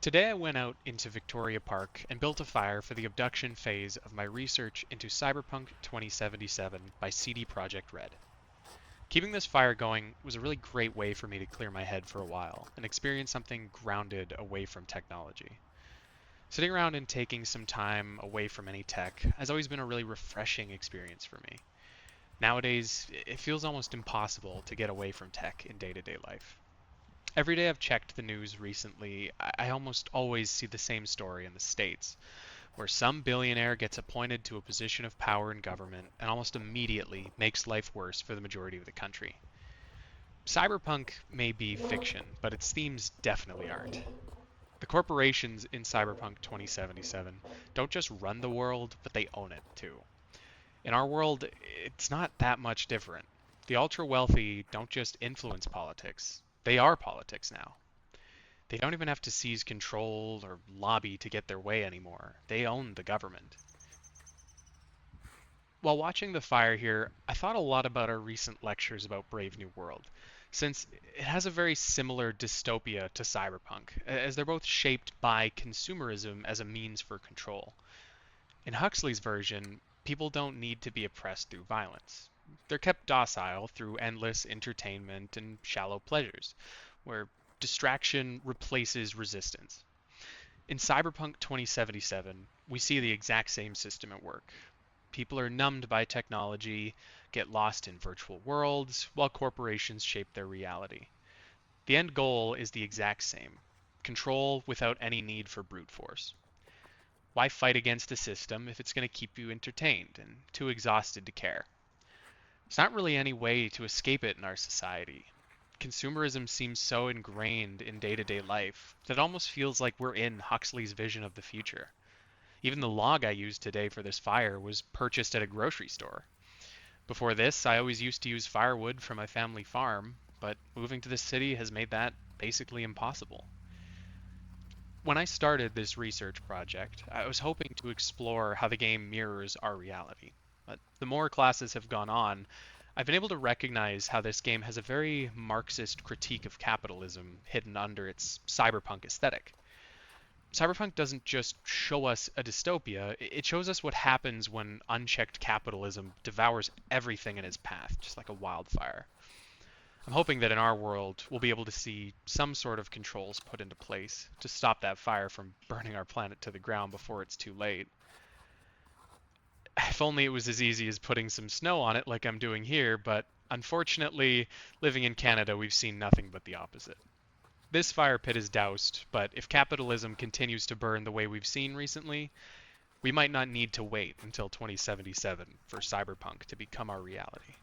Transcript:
Today I went out into Victoria Park and built a fire for the Abduction phase of my research into Cyberpunk 2077 by CD Projekt Red. Keeping this fire going was a really great way for me to clear my head for a while and experience something grounded away from technology. Sitting around and taking some time away from any tech has always been a really refreshing experience for me. Nowadays, it feels almost impossible to get away from tech in day-to-day life. Every day I've checked the news recently, I almost always see the same story in the States, where some billionaire gets appointed to a position of power in government and almost immediately makes life worse for the majority of the country. Cyberpunk may be fiction, but its themes definitely aren't. The corporations in Cyberpunk 2077 don't just run the world, but they own it too. In our world, it's not that much different. The ultra wealthy don't just influence politics, they are politics now. They don't even have to seize control or lobby to get their way anymore. They own the government. While watching the fire here, I thought a lot about our recent lectures about Brave New World, since it has a very similar dystopia to Cyberpunk, as they're both shaped by consumerism as a means for control. In Huxley's version, people don't need to be oppressed through violence. They're kept docile through endless entertainment and shallow pleasures, where distraction replaces resistance. In Cyberpunk 2077, we see the exact same system at work. People are numbed by technology, get lost in virtual worlds, while corporations shape their reality. The end goal is the exact same: control without any need for brute force. Why fight against a system if it's going to keep you entertained and too exhausted to care? There's not really any way to escape it in our society. Consumerism seems so ingrained in day-to-day life that it almost feels like we're in Huxley's vision of the future. Even the log I used today for this fire was purchased at a grocery store. Before this, I always used to use firewood from my family farm, but moving to the city has made that basically impossible. When I started this research project, I was hoping to explore how the game mirrors our reality. But the more classes have gone on, I've been able to recognize how this game has a very Marxist critique of capitalism hidden under its cyberpunk aesthetic. Cyberpunk doesn't just show us a dystopia, it shows us what happens when unchecked capitalism devours everything in its path, just like a wildfire. I'm hoping that in our world, we'll be able to see some sort of controls put into place to stop that fire from burning our planet to the ground before it's too late. If only it was as easy as putting some snow on it like I'm doing here, but unfortunately, living in Canada, we've seen nothing but the opposite. This fire pit is doused, but if capitalism continues to burn the way we've seen recently, we might not need to wait until 2077 for cyberpunk to become our reality.